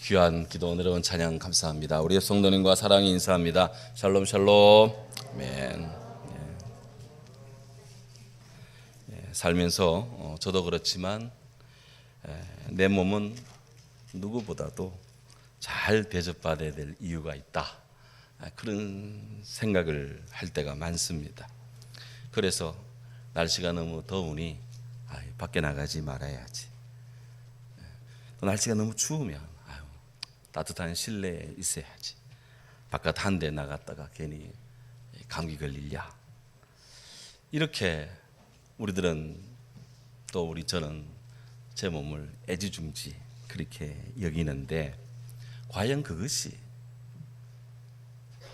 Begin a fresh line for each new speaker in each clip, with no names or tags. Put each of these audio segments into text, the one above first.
귀한 기도 은혜로운 찬양 감사합니다. 우리의 성도님과 사랑의 인사합니다. 샬롬 샬롬. 아멘. 살면서 저도 그렇지만 내 몸은 누구보다도 잘 대접받아야 될 이유가 있다. 그런 생각을 할 때가 많습니다. 그래서 날씨가 너무 더우니 밖에 나가지 말아야지. 또 날씨가 너무 추우면 따뜻한 실내에 있어야지. 바깥 한 대 나갔다가 괜히 감기 걸리랴. 이렇게 우리들은 또 저는 제 몸을 애지중지 그렇게 여기는데, 과연 그것이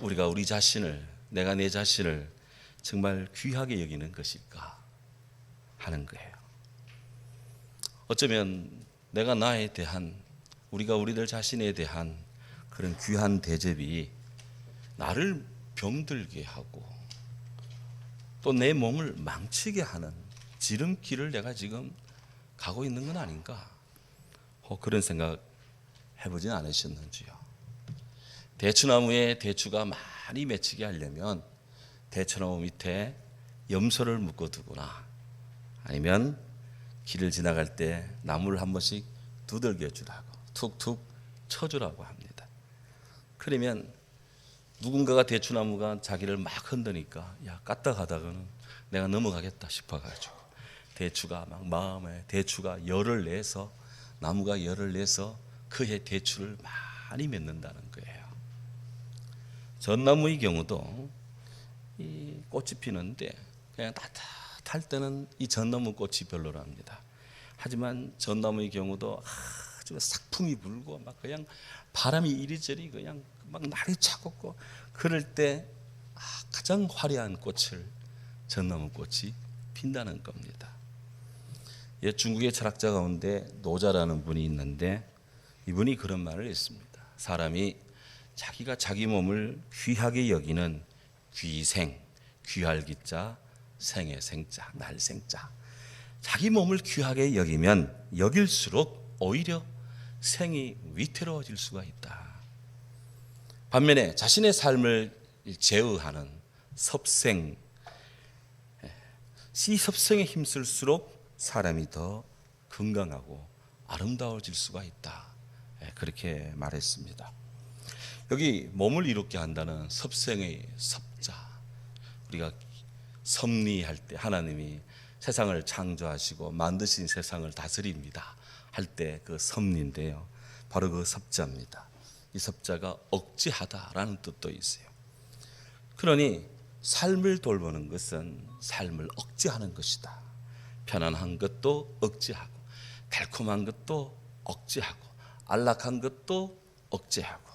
우리가 우리 자신을, 내가 내 자신을 정말 귀하게 여기는 것일까 하는 거예요. 어쩌면 내가 나에 대한, 우리가 우리들 자신에 대한 그런 귀한 대접이 나를 병들게 하고 또 내 몸을 망치게 하는 지름길을 내가 지금 가고 있는 건 아닌가? 그런 생각 해보진 않으셨는지요? 대추나무에 대추가 많이 맺히게 하려면 대추나무 밑에 염소를 묶어 두거나 아니면 길을 지나갈 때 나무를 한 번씩 두들겨 주라고, 툭툭 쳐주라고 합니다. 그러면 누군가가 대추나무가 자기를 막 흔드니까 깠다 가다가는 내가 넘어가겠다 싶어가지고 대추가 막 마음에, 대추가 열을 내서, 나무가 열을 내서 그의 대추를 많이 맺는다는 거예요. 전나무의 경우도 이 꽃이 피는데 그냥 따뜻할 때는 이 전나무 꽃이 별로랍니다. 하지만 전나무의 경우도 아주 삭풍이 불고 막 그냥 바람이 이리저리 그냥 막 날이 차갑고 그럴 때 가장 화려한 꽃을 전나무 꽃이 핀다는 겁니다. 중국의 철학자 가운데 노자라는 분이 있는데 이분이 그런 말을 했습니다. 사람이 자기가 자기 몸을 귀하게 여기는 귀생, 귀할 기자, 생의 생자, 날생자, 자기 몸을 귀하게 여기면 여길수록 오히려 생이 위태로워질 수가 있다. 반면에 자신의 삶을 제어하는 섭생, 이 섭생에 힘쓸수록 사람이 더 건강하고 아름다워질 수가 있다. 그렇게 말했습니다. 여기 몸을 이롭게 한다는 섭생의 섭자, 우리가 섭리할 때 하나님이 세상을 창조하시고 만드신 세상을 다스립니다 할 때 그 섭리인데요, 바로 그 섭자입니다. 이 섭자가 억제하다라는 뜻도 있어요. 그러니 삶을 돌보는 것은 삶을 억제하는 것이다. 편안한 것도 억제하고, 달콤한 것도 억제하고, 안락한 것도 억제하고,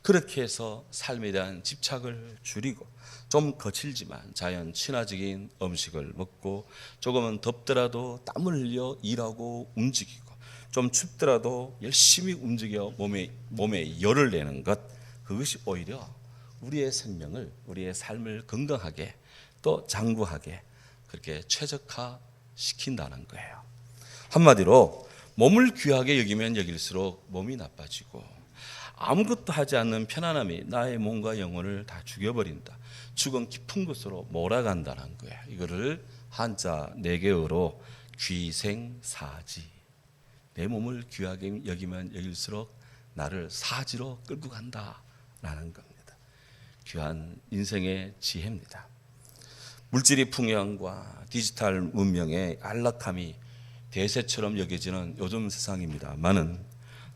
그렇게 해서 삶에 대한 집착을 줄이고, 좀 거칠지만 자연 친화적인 음식을 먹고, 조금은 덥더라도 땀을 흘려 일하고 움직이고, 좀 춥더라도 열심히 움직여 몸에 열을 내는 것, 그것이 오히려 우리의 생명을, 우리의 삶을 건강하게 또 장구하게 그렇게 최적화시킨다는 거예요. 한마디로 몸을 귀하게 여기면 여길수록 몸이 나빠지고, 아무것도 하지 않는 편안함이 나의 몸과 영혼을 다 죽여버린다. 죽은 깊은 곳으로 몰아간다는 거예요. 이거를 한자 4개어로 귀생사지, 내 몸을 귀하게 여기면 여길수록 나를 사지로 끌고 간다라는 겁니다. 귀한 인생의 지혜입니다. 물질의 풍요함과 디지털 문명의 안락함이 대세처럼 여겨지는 요즘 세상입니다만은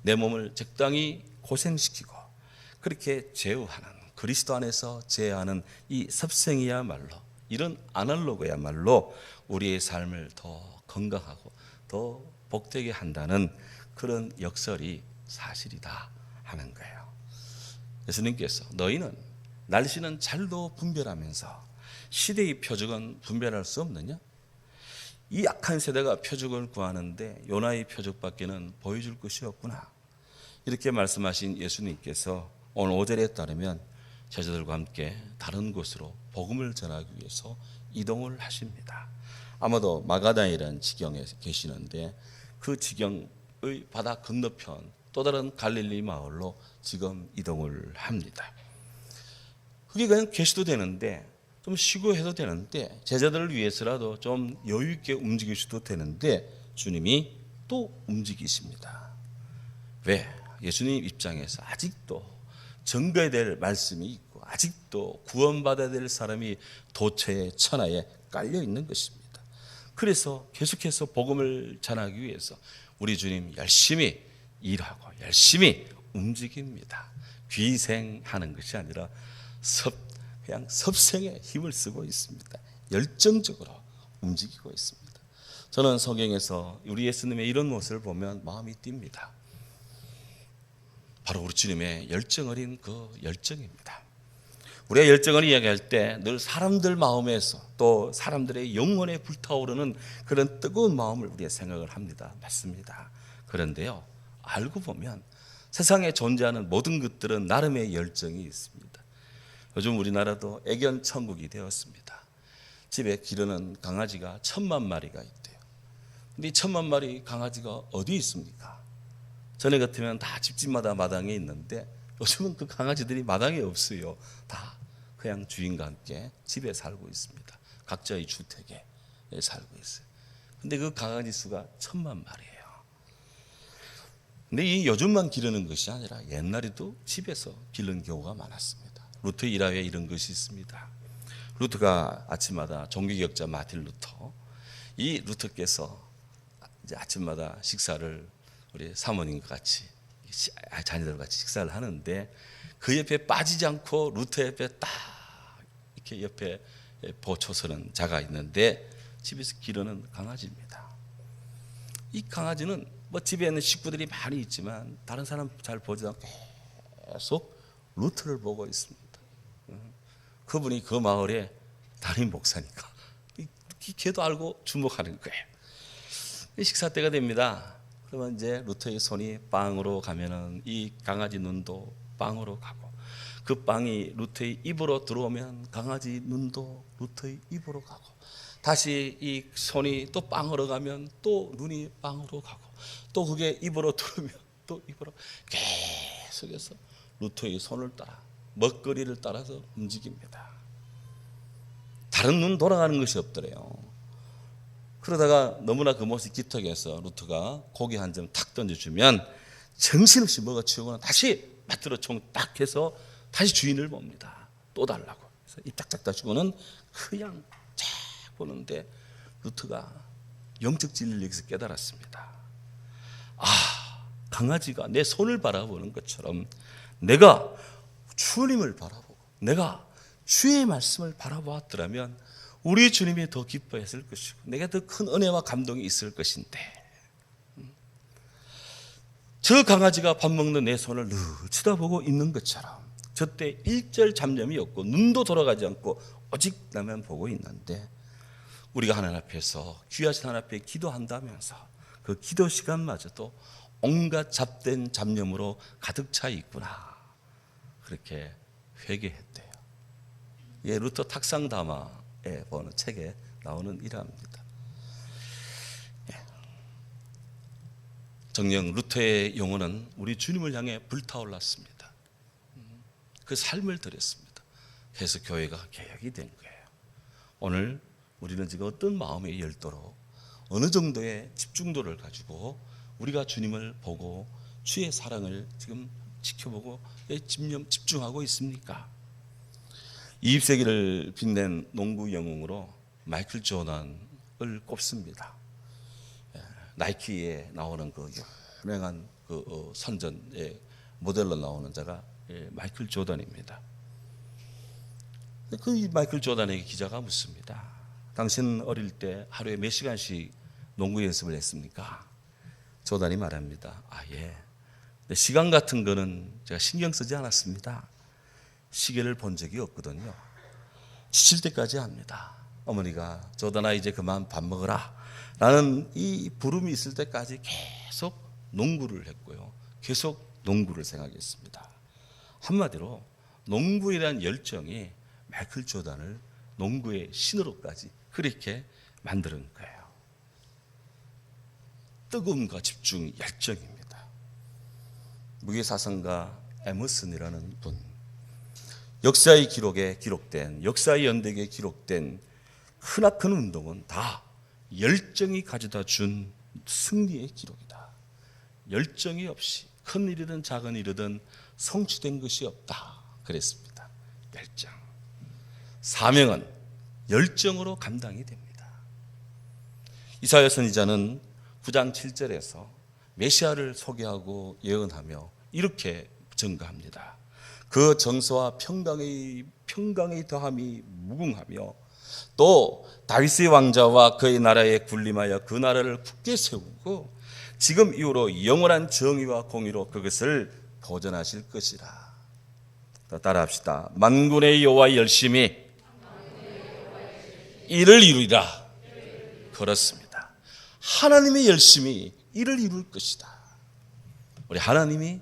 내 몸을 적당히 고생시키고 그렇게 제어하는, 그리스도 안에서 제어하는 이 섭생이야말로, 이런 아날로그야말로 우리의 삶을 더 건강하고 더 복되게 한다는 그런 역설이 사실이다 하는 거예요. 예수님께서 너희는 날씨는 잘도 분별하면서 시대의 표적은 분별할 수 없느냐? 이 악한 세대가 표적을 구하는데 요나의 표적밖에는 보여줄 것이 없구나. 이렇게 말씀하신 예수님께서 오늘 5절에 따르면 제자들과 함께 다른 곳으로 복음을 전하기 위해서 이동을 하십니다. 아마도 마가다이라는 지경에 계시는데 그 지경의 바다 건너편 또 다른 갈릴리 마을로 지금 이동을 합니다. 그게 그냥 계셔도 되는데, 좀 쉬고 해도 되는데, 제자들을 위해서라도 좀 여유 있게 움직이셔도 되는데 주님이 또 움직이십니다. 왜? 예수님 입장에서 아직도 전가해야 될 말씀이 있고 아직도 구원받아야 될 사람이 도처에 천하에 깔려 있는 것입니다. 그래서 계속해서 복음을 전하기 위해서 우리 주님 열심히 일하고 열심히 움직입니다. 귀생하는 것이 아니라 그냥 섭생에 힘을 쓰고 있습니다. 열정적으로 움직이고 있습니다. 저는 성경에서 우리 예수님의 이런 모습을 보면 마음이 뜁니다. 바로 우리 주님의 열정 어린 그 열정입니다. 우리가 열정을 이야기할 때 늘 사람들 마음에서 또 사람들의 영혼에 불타오르는 그런 뜨거운 마음을 우리가 생각을 합니다. 맞습니다. 그런데요, 알고 보면 세상에 존재하는 모든 것들은 나름의 열정이 있습니다. 요즘 우리나라도 애견 천국이 되었습니다. 집에 기르는 강아지가 1000만 마리가 있대요. 근데 이 1000만 마리 강아지가 어디 있습니까? 전에 같으면 다 집집마다 마당에 있는데 요즘은 그 강아지들이 마당에 없어요. 다 그냥 주인과 함께 집에 살고 있습니다. 각자의 주택에 살고 있어요. 근데 그 강아지 수가 1000만 마리예요. 근데 이 요즘만 기르는 것이 아니라 옛날에도 집에서 기르는 경우가 많았습니다. 루터 일화에 이런 것이 있습니다. 루터가 아침마다 종교개혁자 마틴 루터, 이 루터께서 이제 아침마다 식사를 우리 사모님과 같이 자녀들과 같이 식사를 하는데 그 옆에 빠지지 않고 루터 옆에 딱 이렇게 옆에 보초서는 자가 있는데 집에서 기르는 강아지입니다. 이 강아지는 뭐 집에 있는 식구들이 많이 있지만 다른 사람 잘 보지 않고 계속 루터를 보고 있습니다. 그분이 그 마을의 담임 목사니까 걔도 알고 주목하는 거예요. 식사 때가 됩니다. 그러면 이제 루터의 손이 빵으로 가면은 이 강아지 눈도 빵으로 가고, 그 빵이 루터의 입으로 들어오면 강아지 눈도 루터의 입으로 가고, 다시 이 손이 또 빵으로 가면 또 눈이 빵으로 가고, 또 그게 입으로 들어오면 또 입으로, 계속해서 루터의 손을 따라 먹거리를 따라서 움직입니다. 다른 눈 돌아가는 것이 없더래요. 그러다가 너무나 그 모습이 기특해서 루터가 고기 한 점 탁 던져주면 정신없이 먹어 치우고는 다시 맞들어 총 딱 해서 다시 주인을 봅니다. 또 달라고. 그래서 입 짝짝 다시고는 그냥 쫙 보는데 루터가 영적 진리를 여기서 깨달았습니다. 아, 강아지가 내 손을 바라보는 것처럼 내가 주님을 바라보고 내가 주의 말씀을 바라보았더라면 우리 주님이 더 기뻐했을 것이고 내가 더 큰 은혜와 감동이 있을 것인데, 저 강아지가 밥 먹는 내 손을 늘 쳐다보고 있는 것처럼 저때 일절 잡념이 없고 눈도 돌아가지 않고 오직 나만 보고 있는데, 우리가 하나님 앞에서 귀하신 하나님 앞에 기도한다면서 그 기도 시간마저도 온갖 잡된 잡념으로 가득 차 있구나, 그렇게 회개했대요. 예, 루터 탁상담화에 보는 책에 나오는 일화입니다. 예. 정녕 루터의 영혼은 우리 주님을 향해 불타올랐습니다. 그 삶을 드렸습니다. 그래서 교회가 개혁이 된 거예요. 오늘 우리는 지금 어떤 마음의 열도로 어느 정도의 집중도를 가지고 우리가 주님을 보고 주의 사랑을 지금 지켜보고 집중하고 있습니까? 20세기를 빛낸 농구 영웅으로 마이클 조던을 꼽습니다. 나이키에 나오는 그 유명한 그 선전의 모델로 나오는 자가 마이클 조던입니다. 그 마이클 조던에게 기자가 묻습니다. 당신 어릴 때 하루에 몇 시간씩 농구 연습을 했습니까? 조던이 말합니다. 아, 예. 시간 같은 거는 제가 신경 쓰지 않았습니다. 시계를 본 적이 없거든요. 지칠 때까지 합니다. 어머니가 조던아 이제 그만 밥 먹어라 라는 이 부름이 있을 때까지 계속 농구를 했고요. 계속 농구를 생각했습니다. 한마디로 농구에 대한 열정이 마이클 조던을 농구의 신으로까지 그렇게 만드는 거예요. 뜨거움과 집중, 열정입니다. 무교사상가 에머슨이라는 분, 역사의 기록에 기록된, 역사의 연대기에 기록된 크나큰 운동은 다 열정이 가져다 준 승리의 기록이다. 열정이 없이 큰 일이든 작은 일이든 성취된 것이 없다 그랬습니다. 열정. 사명은 열정으로 감당이 됩니다. 이사야 선지자는 9장 7절에서 메시아를 소개하고 예언하며 이렇게 증거합니다. 그 정서와 평강의 더함이 무궁하며 또 다윗의 왕자와 그의 나라에 군림하여 그 나라를 굳게 세우고 지금 이후로 영원한 정의와 공의로 그것을 보존하실 것이라. 따라합시다. 만군의 여호와 열심히 이를 이루리라. 그렇습니다. 하나님이 열심히 일을 이룰 것이다. 우리 하나님이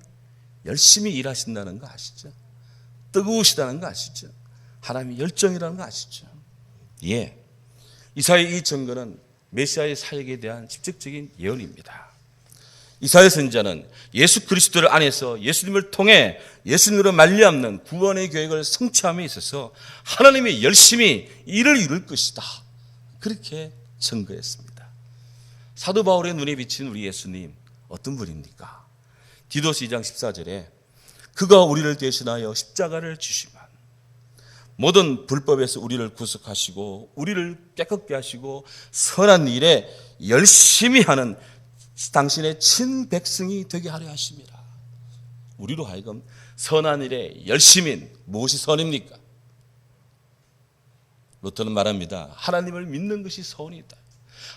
열심히 일하신다는 거 아시죠? 뜨거우시다는 거 아시죠? 하나님이 열정이라는 거 아시죠? 예. 이사야의 이 증거는 메시아의 사역에 대한 직접적인 예언입니다. 이사야 선지자는 예수 그리스도를 안에서 예수님을 통해 예수님으로 말미암는 구원의 계획을 성취함에 있어서 하나님이 열심히 일을 이룰 것이다. 그렇게 증거했습니다. 사도 바울의 눈에 비친 우리 예수님 어떤 분입니까? 디도스 2장 14절에 그가 우리를 대신하여 십자가를 지시만 모든 불법에서 우리를 구속하시고 우리를 깨끗게 하시고 선한 일에 열심히 하는 당신의 친백성이 되게 하려 하심이라. 우리로 하여금 선한 일에 열심인 무엇이 선입니까? 루터는 말합니다. 하나님을 믿는 것이 선이다.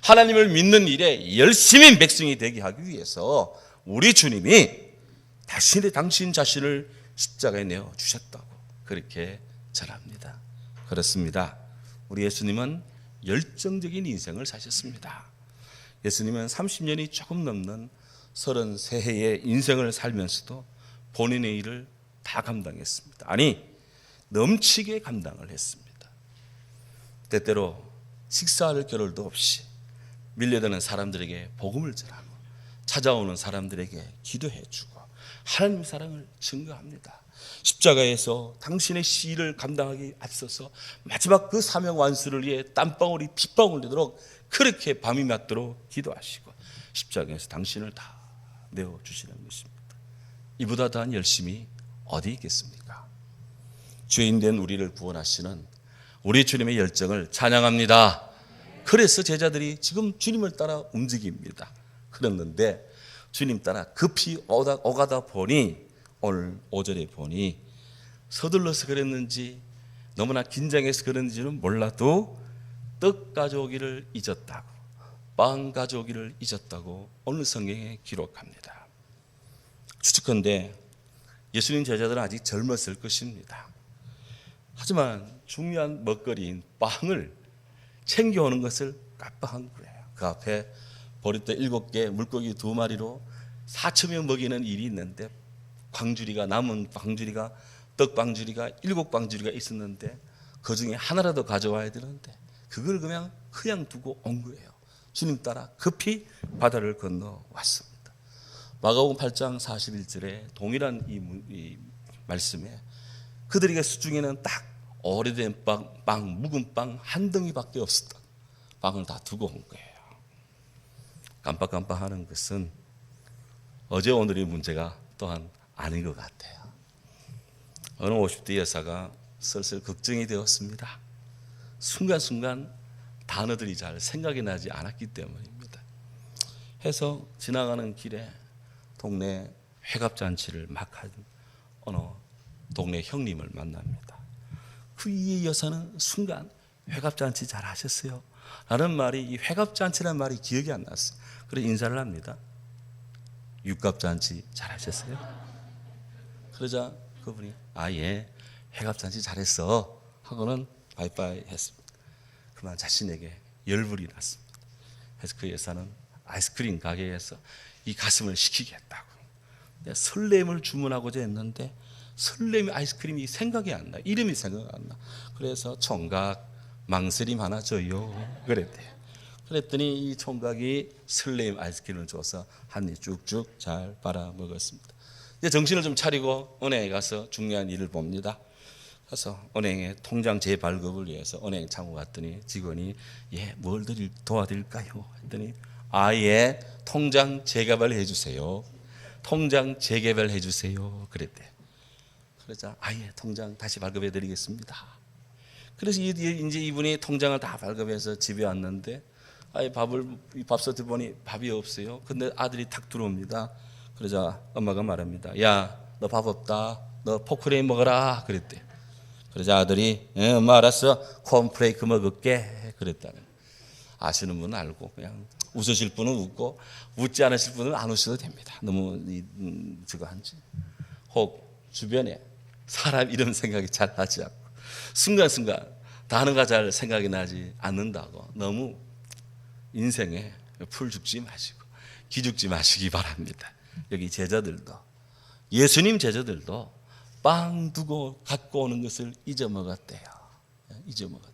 하나님을 믿는 일에 열심인 백성이 되게 하기 위해서 우리 주님이 당신 자신을 십자가에 내어 주셨다고 그렇게 전합니다. 그렇습니다. 우리 예수님은 열정적인 인생을 사셨습니다. 예수님은 30년이 조금 넘는 33해의 인생을 살면서도 본인의 일을 다 감당했습니다. 아니, 넘치게 감당을 했습니다. 때때로 식사할 겨를도 없이 밀려드는 사람들에게 복음을 전하고 찾아오는 사람들에게 기도해주고 하나님의 사랑을 증거합니다. 십자가에서 당신의 시를 감당하기 앞서서 마지막 그 사명 완수를 위해 땀방울이 핏방울 되도록 그렇게 밤이 맞도록 기도하시고 십자가에서 당신을 다 내어주시는 것입니다. 이보다 더한 열심이 어디 있겠습니까? 죄인된 우리를 구원하시는 우리 주님의 열정을 찬양합니다. 그래서 제자들이 지금 주님을 따라 움직입니다. 그랬는데 주님 따라 급히 오가다 보니 오늘 5절에 보니 서둘러서 그랬는지 너무나 긴장해서 그랬는지는 몰라도 떡 가져오기를 잊었다고, 빵 가져오기를 잊었다고 오늘 성경에 기록합니다. 추측컨대 예수님 제자들은 아직 젊었을 것입니다. 하지만 중요한 먹거리인 빵을 챙겨오는 것을 깜빡한 거예요. 그 앞에 보리떡 7개, 물고기 2마리로 4,000명 먹이는 일이 있는데 남은 방주리가 떡방주리가 7방주리가 있었는데 그 중에 하나라도 가져와야 되는데 그걸 그냥 두고 온 거예요. 주님 따라 급히 바다를 건너 왔습니다. 마가복음 8장 41절에 동일한 이 말씀에 그들에게 수중에는 딱 오래된 빵, 묵은 빵 한 덩이밖에 없었다. 빵을 다 두고 온 거예요. 깜빡깜빡하는 것은 어제 오늘의 문제가 또한 아닌 것 같아요. 어느 50대 여사가 슬슬 걱정이 되었습니다. 순간순간 단어들이 잘 생각이 나지 않았기 때문입니다. 해서 지나가는 길에 동네 회갑잔치를 막 한 어느 동네 형님을 만납니다. 그 이 여사는 순간 회갑잔치 잘 하셨어요? 라는 말이, 이 회갑잔치라는 말이 기억이 안 났어요. 그래서 인사를 합니다. 육갑잔치 잘 하셨어요? 그러자 그분이 예, 회갑잔치 잘했어 하고는 바이바이 했습니다. 그만 자신에게 열불이 났습니다. 그래서 그 여사는 아이스크림 가게에서 이 가슴을 식히겠다고 설렘을 주문하고자 했는데 설렘의 아이스크림이 생각이 안 나. 이름이 생각이 안 나. 그래서 총각 망설임 하나 줘요 그랬대요. 그랬더니 이 총각이 설렘 아이스크림을 줘서 한 입 쭉쭉 잘 빨아 먹었습니다. 이제 정신을 좀 차리고 은행에 가서 중요한 일을 봅니다. 가서 은행에 통장 재발급을 위해서 은행 창구 갔더니 직원이 뭘 도와드릴까요? 했더니 예, 통장 재개발해 주세요. 통장 재개발해 주세요. 그랬대. 그러자 예, 통장 다시 발급해 드리겠습니다. 그래서 이제 이분이 통장을 다 발급해서 집에 왔는데 밥솥을 보니 밥이 없어요. 근데 아들이 탁 들어옵니다. 그러자 엄마가 말합니다. 야, 너 밥 없다. 너 포크레인 먹어라. 그랬대. 그러자 아들이 엄마 알았어. 콘프레이크 먹을게. 그랬다는. 아시는 분은 알고 그냥 웃으실 분은 웃고 웃지 않으실 분은 안 웃어도 됩니다. 너무 저거 한지. 혹 주변에 사람 이름 생각이 잘 나지 않고 순간순간 단어가 잘 생각이 나지 않는다고 너무 인생에 풀 죽지 마시고 기죽지 마시기 바랍니다. 여기 제자들도 예수님 제자들도 빵 두고 갖고 오는 것을 잊어먹었대요. 잊어먹었대요.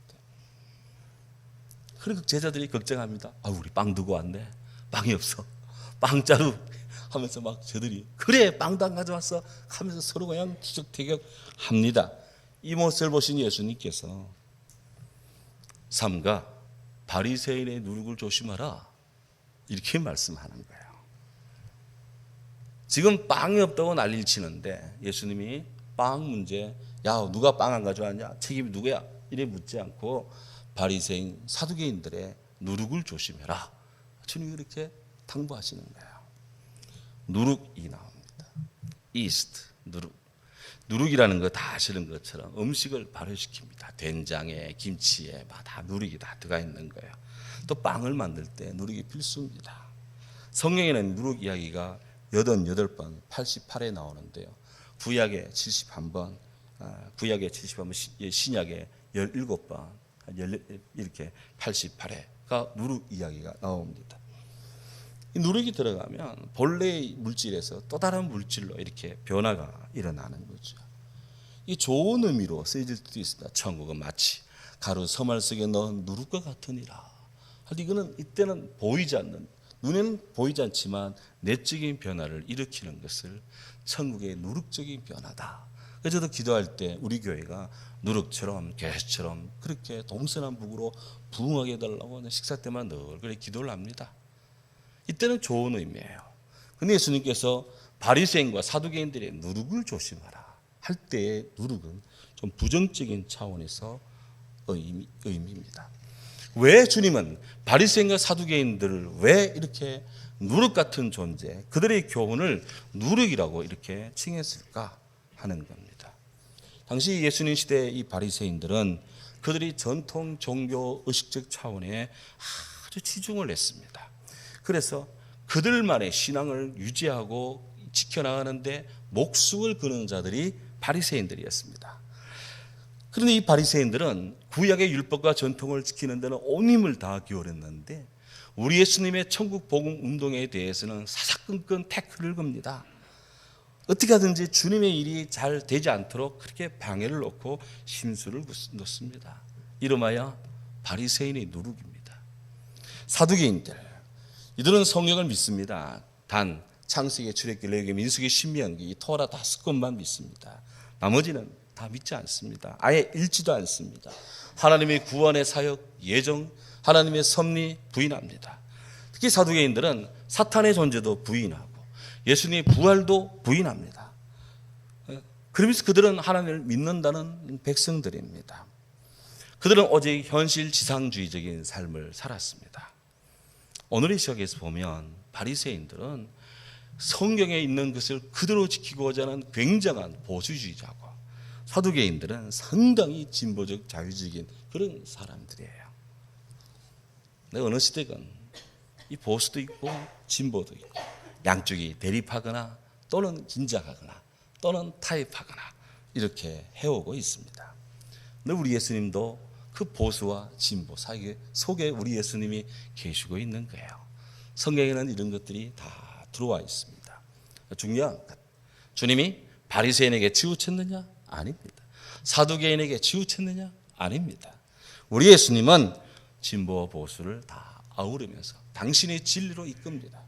그리고 제자들이 걱정합니다. 우리 빵 두고 왔네. 빵이 없어. 빵자루 하면서 막 저들이 그래 빵도 안 가져왔어 하면서 서로 그냥 티격태격합니다. 이 모습을 보신 예수님께서 삼가 바리새인의 누룩을 조심하라 이렇게 말씀하는 거예요. 지금 빵이 없다고 난리를 치는데 예수님이 빵 문제, 야 누가 빵 안 가져왔냐? 책임이 누구야? 이래 묻지 않고 바리새인 사두개인들의 누룩을 조심해라. 주님이 그렇게 당부하시는 거예요. 누룩이 나옵니다. 이스트, 누룩. 누룩이라는 거 다 아시는 것처럼 음식을 발효시킵니다. 된장에 김치에 다 누룩이 다 들어가 있는 거예요. 또 빵을 만들 때 누룩이 필수입니다. 성경에는 누룩 이야기가 88번 88에 나오는데요. 구약에 71번, 신약에 17번 이렇게 88회가 누룩 이야기가 나옵니다. 이 누룩이 들어가면 본래의 물질에서 또 다른 물질로 이렇게 변화가 일어나는 거죠. 이 좋은 의미로 쓰여질 수도 있습니다. 천국은 마치 가루 서말 속에 넣은 누룩과 같으니라. 이거는 이때는 보이지 않는, 눈에는 보이지 않지만 내적인 변화를 일으키는 것을 천국의 누룩적인 변화다. 그래서 저도 기도할 때 우리 교회가 누룩처럼 계시처럼 그렇게 동서남북으로 부흥하게 해달라고 식사 때만 늘 그렇게 기도를 합니다. 이때는 좋은 의미예요. 근데 예수님께서 바리새인과 사두개인들의 누룩을 조심하라 할 때의 누룩은 좀 부정적인 차원에서 의미입니다. 왜 주님은 바리새인과 사두개인들을 왜 이렇게 누룩 같은 존재, 그들의 교훈을 누룩이라고 이렇게 칭했을까 하는 겁니다. 당시 예수님 시대의 이 바리새인들은 그들이 전통 종교 의식적 차원에 아주 치중을 했습니다. 그래서 그들만의 신앙을 유지하고 지켜나가는데 목숨을 거는 자들이 바리새인들이었습니다. 그런데 이 바리새인들은 구약의 율법과 전통을 지키는 데는 온 힘을 다 기울였는데 우리 예수님의 천국 복음 운동에 대해서는 사사건건 태클을 겁니다. 어떻게 하든지 주님의 일이 잘 되지 않도록 그렇게 방해를 놓고 심수를 놓습니다. 이름하여 바리새인의 누룩입니다. 사두개인들, 이들은 성경을 믿습니다. 단 창세기, 출애굽기, 레위기, 민수기, 신명기, 토라 5권만 믿습니다. 나머지는 다 믿지 않습니다. 아예 읽지도 않습니다. 하나님의 구원의 사역, 예정, 하나님의 섭리 부인합니다. 특히 사두개인들은 사탄의 존재도 부인하고 예수님의 부활도 부인합니다. 그러면서 그들은 하나님을 믿는다는 백성들입니다. 그들은 오직 현실 지상주의적인 삶을 살았습니다. 오늘의 시각에서 보면 바리새인들은 성경에 있는 것을 그대로 지키고자 하는 굉장한 보수주의자고 사두개인들은 상당히 진보적 자유적인 그런 사람들이에요. 어느 시대건 이 보수도 있고 진보도 있고 양쪽이 대립하거나 또는 긴장하거나 또는 타협하거나 이렇게 해오고 있습니다. 근데 우리 예수님도 그 보수와 진보 사이 속에 우리 예수님이 계시고 있는 거예요. 성경에는 이런 것들이 다 들어와 있습니다. 중요한 것, 주님이 바리새인에게 치우쳤느냐? 아닙니다. 사두개인에게 치우쳤느냐? 아닙니다. 우리 예수님은 진보와 보수를 다 아우르면서 당신의 진리로 이끕니다.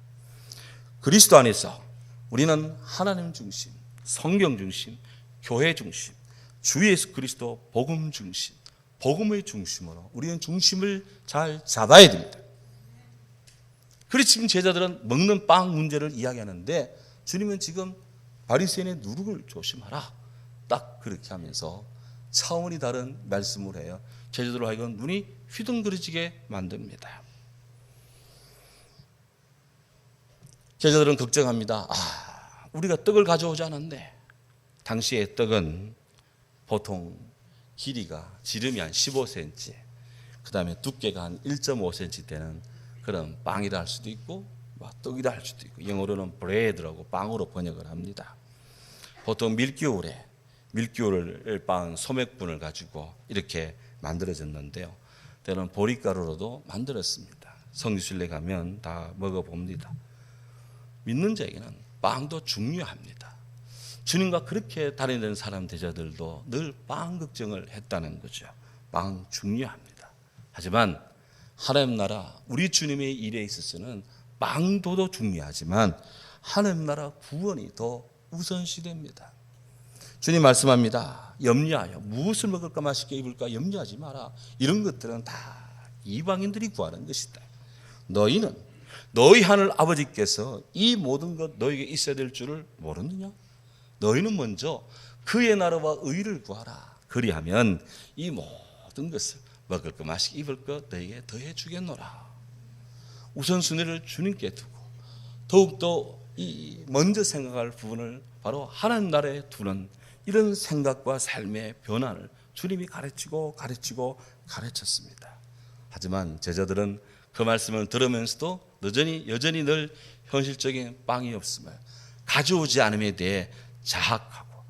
그리스도 안에서 우리는 하나님 중심, 성경 중심, 교회 중심, 주 예수 그리스도 복음 중심, 복음의 중심으로 우리는 중심을 잘 잡아야 됩니다. 그래서 지금 제자들은 먹는 빵 문제를 이야기하는데 주님은 지금 바리새인의 누룩을 조심하라, 딱 그렇게 하면서 차원이 다른 말씀을 해요. 제자들로 하여금 눈이 휘둥그레지게 만듭니다. 제자들은 걱정합니다. 우리가 떡을 가져오지 않았네. 당시에 떡은 보통 길이가 지름이 한 15cm, 그 다음에 두께가 한 1.5cm 되는 그런 빵이라 할 수도 있고 떡이라 할 수도 있고, 영어로는 브레드라고 빵으로 번역을 합니다. 보통 밀가루를 빻은 소맥분을 가지고 이렇게 만들어졌는데요, 때로는 보리가루로도 만들었습니다. 성지순례 가면 다 먹어봅니다. 믿는 자에게는 빵도 중요합니다. 주님과 그렇게 다니는 사람 제자들도 늘 빵 걱정을 했다는 거죠. 빵 중요합니다. 하지만 하나님 나라, 우리 주님의 일에 있어서는 빵도 중요하지만 하나님 나라 구원이 더 우선시됩니다. 주님 말씀합니다. 염려하여 무엇을 먹을까 마실까 입을까 염려하지 마라. 이런 것들은 다 이방인들이 구하는 것이다. 너희는 너희 하늘 아버지께서 이 모든 것 너희에게 있어야 될 줄을 모르느냐? 너희는 먼저 그의 나라와 의를 구하라. 그리하면 이 모든 것을 먹을 것 마시고 입을 것 너희에게 더해 주겠노라. 우선순위를 주님께 두고 더욱더 이 먼저 생각할 부분을 바로 하나님 나라에 두는 이런 생각과 삶의 변화를 주님이 가르쳤습니다. 하지만 제자들은 그 말씀을 들으면서도 여전히 늘 현실적인 빵이 없음을, 가져오지 않음에 대해 자학하고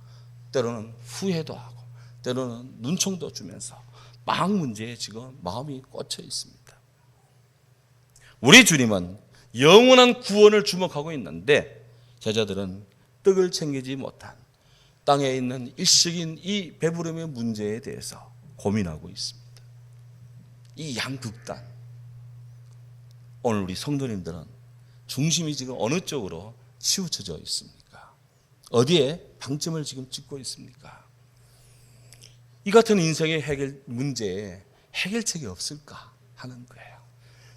때로는 후회도 하고 때로는 눈총도 주면서 빵 문제에 지금 마음이 꽂혀 있습니다. 우리 주님은 영원한 구원을 주목하고 있는데 제자들은 떡을 챙기지 못한 땅에 있는 일시적인 이 배부름의 문제에 대해서 고민하고 있습니다. 이 양극단, 오늘 우리 성도님들은 중심이 지금 어느 쪽으로 치우쳐져 있습니까? 어디에 방점을 지금 찍고 있습니까? 이 같은 인생의 문제에 해결책이 없을까 하는 거예요.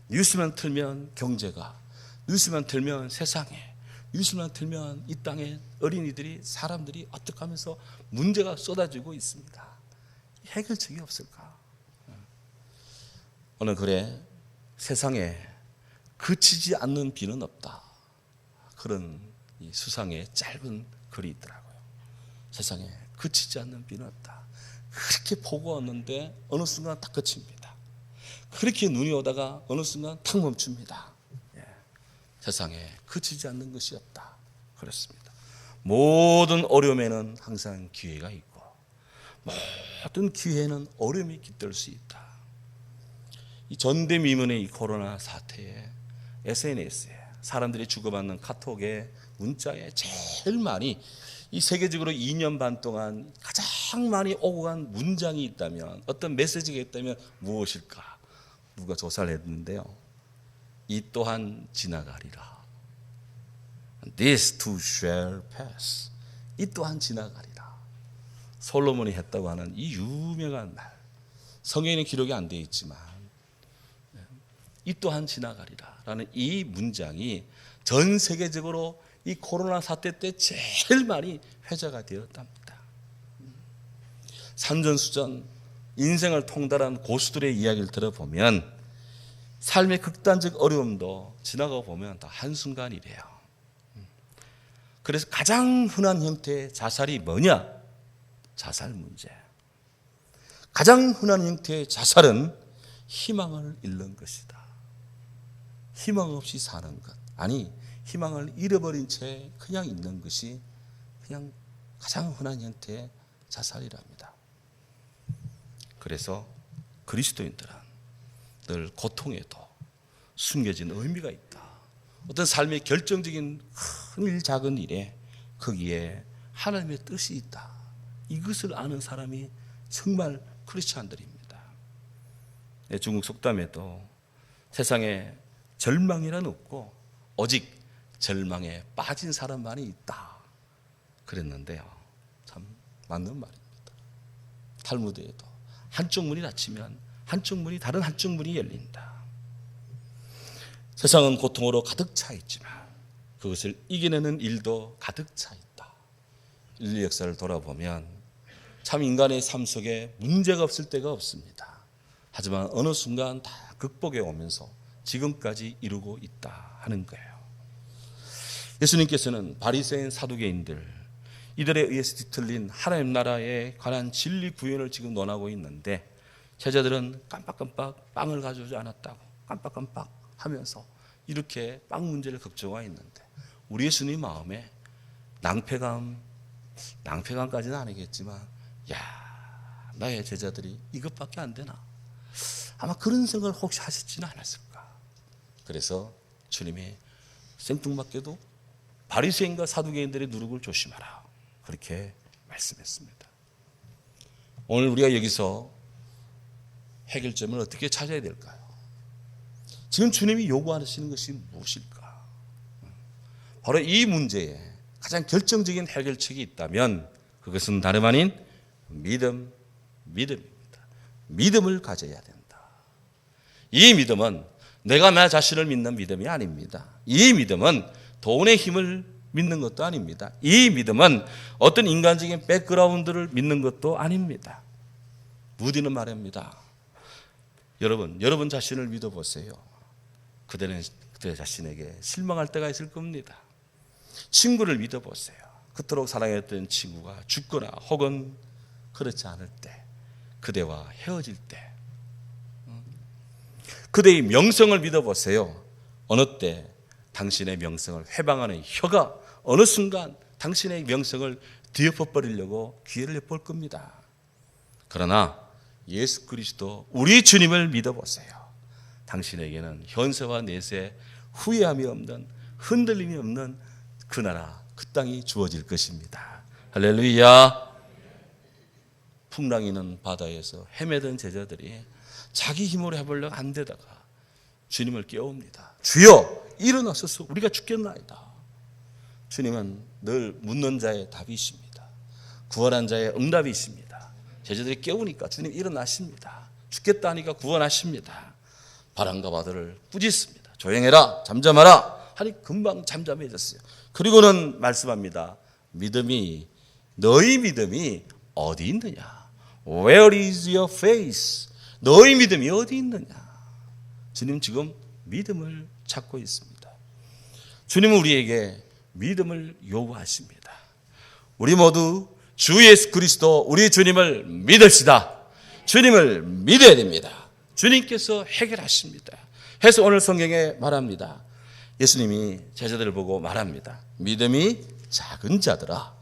뉴스만 틀면 경제가, 뉴스만 틀면 세상에, 뉴스만 틀면 이 땅의 어린이들이, 사람들이 어떻게 하면서 문제가 쏟아지고 있습니다. 해결책이 없을까? 오늘 그래, 세상에 그치지 않는 비는 없다. 그런 이 수상의 짧은 글이 있더라고요. 세상에 그치지 않는 비는 없다. 그렇게 폭우가 왔는데 어느 순간 딱 그칩니다. 그렇게 눈이 오다가 어느 순간 탁 멈춥니다. 세상에 그치지 않는 것이 없다. 그렇습니다. 모든 어려움에는 항상 기회가 있고 모든 기회에는 어려움이 깃들 수 있다. 이 전대미문의 이 코로나 사태에 SNS에 사람들이 주고받는 카톡에 문자에 제일 많이, 이 세계적으로 2년 반 동안 가장 많이 오고 간 문장이 있다면, 어떤 메시지가 있다면 무엇일까? 누가 조사를 했는데요, 이 또한 지나가리라. This too shall pass. 이 또한 지나가리라. 솔로몬이 했다고 하는 이 유명한 말, 성경에는 기록이 안 되어 있지만 이 또한 지나가리라 라는 이 문장이 전 세계적으로 이 코로나 사태 때 제일 많이 회자가 되었답니다. 산전수전 인생을 통달한 고수들의 이야기를 들어보면 삶의 극단적 어려움도 지나가 보면 다 한순간이래요. 그래서 가장 흔한 형태의 자살이 뭐냐? 자살 문제. 가장 흔한 형태의 자살은 희망을 잃는 것이다. 희망 없이 사는 것, 아니 희망을 잃어버린 채 그냥 있는 것이 그냥 가장 흔한 형태의 자살이랍니다. 그래서 그리스도인들은 늘 고통에도 숨겨진 의미가 있다. 어떤 삶의 결정적인 큰 일, 작은 일에 거기에 하나님의 뜻이 있다. 이것을 아는 사람이 정말 크리스찬들입니다. 중국 속담에도 세상에 절망이란 없고 오직 절망에 빠진 사람만이 있다 그랬는데요, 참 맞는 말입니다. 탈무드에도 한쪽 문이 닫히면 한쪽 문이 다른 한쪽 문이 열린다. 세상은 고통으로 가득 차 있지만 그것을 이겨내는 일도 가득 차 있다. 인류 역사를 돌아보면 참 인간의 삶 속에 문제가 없을 때가 없습니다. 하지만 어느 순간 다 극복해 오면서 지금까지 이루고 있다 하는 거예요. 예수님께서는 바리새인 사두개인들 이들에 의해서 뒤틀린 하나님 나라에 관한 진리 구현을 지금 논하고 있는데, 제자들은 깜빡깜빡 빵을 가져오지 않았다고 깜빡깜빡 하면서 이렇게 빵 문제를 걱정하고 있는데, 우리 예수님 마음에 낭패감까지는 아니겠지만, 야, 나의 제자들이 이것밖에 안 되나? 아마 그런 생각을 혹시 하시지는 않았을까? 그래서 주님이 생뚱맞게도 바리새인과 사두개인들의 누룩을 조심하라, 그렇게 말씀했습니다. 오늘 우리가 여기서 해결점을 어떻게 찾아야 될까요? 지금 주님이 요구하시는 것이 무엇일까? 바로 이 문제에 가장 결정적인 해결책이 있다면 그것은 다름 아닌 믿음입니다. 믿음을 가져야 된다. 이 믿음은 내가 나 자신을 믿는 믿음이 아닙니다. 이 믿음은 돈의 힘을 믿는 것도 아닙니다. 이 믿음은 어떤 인간적인 백그라운드를 믿는 것도 아닙니다. 무디는 말합니다. 여러분 자신을 믿어보세요. 그대 자신에게 실망할 때가 있을 겁니다. 친구를 믿어보세요. 그토록 사랑했던 친구가 죽거나 혹은 그렇지 않을 때, 그대와 헤어질 때, 그대의 명성을 믿어보세요. 어느 때 당신의 명성을 회방하는 혀가 어느 순간 당신의 명성을 뒤엎어버리려고 기회를 내볼 겁니다. 그러나 예수 그리스도 우리 주님을 믿어보세요. 당신에게는 현세와 내세 후회함이 없는, 흔들림이 없는 그 나라, 그 땅이 주어질 것입니다. 할렐루야. 풍랑이는 바다에서 헤매던 제자들이 자기 힘으로 해보려고 안 되다가 주님을 깨웁니다. 주여 일어나소서, 우리가 죽겠나이다. 주님은 늘 묻는 자의 답이십니다. 구원한 자의 응답이십니다. 제자들이 깨우니까 주님 일어나십니다. 죽겠다 하니까 구원하십니다. 바람과 바다를 꾸짖습니다. 조용해라, 잠잠하라 하니 금방 잠잠해졌어요. 그리고는 말씀합니다. 너희 믿음이 어디 있느냐? Where is your faith? 너희 믿음이 어디 있느냐? 주님 지금 믿음을 찾고 있습니다. 주님은 우리에게 믿음을 요구하십니다. 우리 모두 주 예수 그리스도 우리 주님을 믿읍시다. 주님을 믿어야 됩니다. 주님께서 해결하십니다. 해서 오늘 성경에 말합니다. 예수님이 제자들을 보고 말합니다. 믿음이 작은 자들아,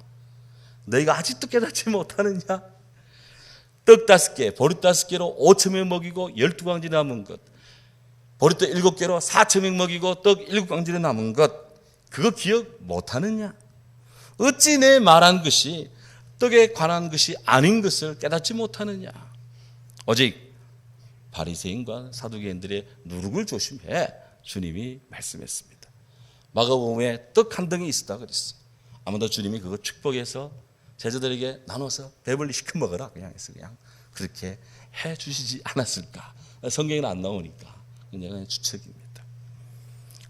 너희가 아직도 깨닫지 못하느냐? 떡 5개, 보리 5개로 5,000명 먹이고 12광지 남은 것, 보리떡 7개로 4,000명 먹이고 떡 7광지에 남은 것, 그거 기억 못하느냐? 어찌 내 말한 것이 떡에 관한 것이 아닌 것을 깨닫지 못하느냐? 오직 바리새인과 사두개인들의 누룩을 조심해, 주님이 말씀했습니다. 마가복음에 떡 한 덩이 있었다 그랬어요. 아마도 주님이 그거 축복해서 제자들에게 나눠서 배불리 시켜 먹어라 그냥 해서 그냥 그렇게 해 주시지 않았을까? 성경에는 안 나오니까 그냥 추측입니다.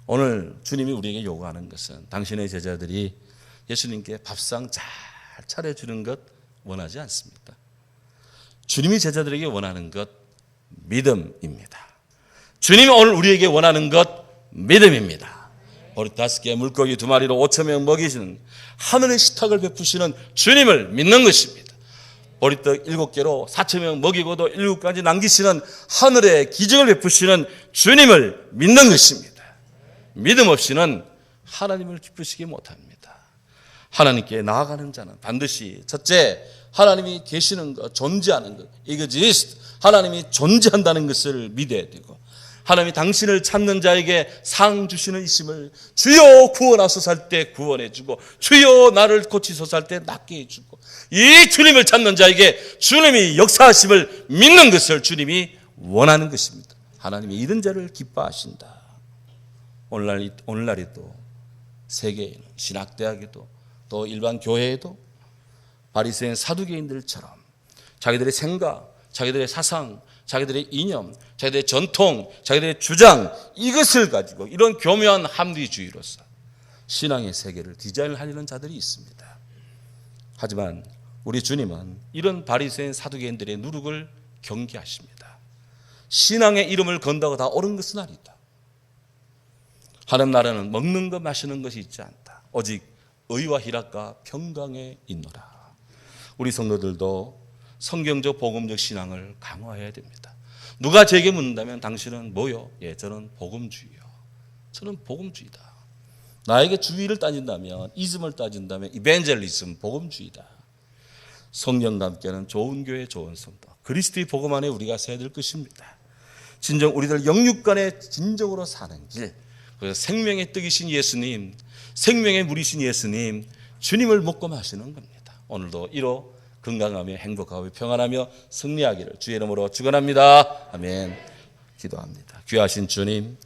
오늘 주님이 우리에게 요구하는 것은 당신의 제자들이 예수님께 밥상 잘 차려주는 것 원하지 않습니다. 주님이 제자들에게 원하는 것 믿음입니다. 주님이 오늘 우리에게 원하는 것 믿음입니다. 보리 5개, 물고기 2마리로 5,000명 먹이시는 하늘의 식탁을 베푸시는 주님을 믿는 것입니다. 보리떡 7개로 4,000명 먹이고도 7가지 남기시는 하늘의 기적을 베푸시는 주님을 믿는 것입니다. 믿음 없이는 하나님을 기쁘시게 못합니다. 하나님께 나아가는 자는 반드시 첫째, 하나님이 계시는 것, 존재하는 것, exist, 하나님이 존재한다는 것을 믿어야 되고, 하나님이 당신을 찾는 자에게 상 주시는 이심을 주여 구원하소서 할 때 구원해 주고, 주여 나를 고치소서 할 때 낫게 해주고, 이 주님을 찾는 자에게 주님이 역사하심을 믿는 것을 주님이 원하는 것입니다. 하나님이 이런 자를 기뻐하신다. 오늘날이 또 세계에는 신학대학에도 또 일반 교회에도 바리새인 사두개인들처럼 자기들의 생각, 자기들의 사상, 자기들의 이념, 자기들의 전통, 자기들의 주장 이것을 가지고 이런 교묘한 합리주의로서 신앙의 세계를 디자인하려는 자들이 있습니다. 하지만 우리 주님은 이런 바리새인 사두개인들의 누룩을 경계하십니다. 신앙의 이름을 건다고 다 옳은 것은 아니다. 하나님 나라는 먹는 것 마시는 것이 있지 않다. 오직 의와 희락과 평강에 있노라. 우리 성도들도 성경적 복음적 신앙을 강화해야 됩니다. 누가 제게 묻는다면 당신은 뭐요? 예, 저는 복음주의요. 저는 복음주의다. 나에게 주의를 따진다면, 이즘을 따진다면 이벤젤리즘, 복음주의다. 성령과 함께하는 좋은 교회, 좋은 성도, 그리스도의 복음 안에 우리가 서야 될 것입니다. 진정 우리들 영육간에 진정으로 사는 길, 그래서 생명의 떡이신 예수님, 생명의 물이신 예수님, 주님을 먹고 마시는 겁니다. 오늘도 이로 건강하며 행복하고 평안하며 승리하기를 주의 이름으로 축원합니다. 아멘. 기도합니다. 귀하신 주님,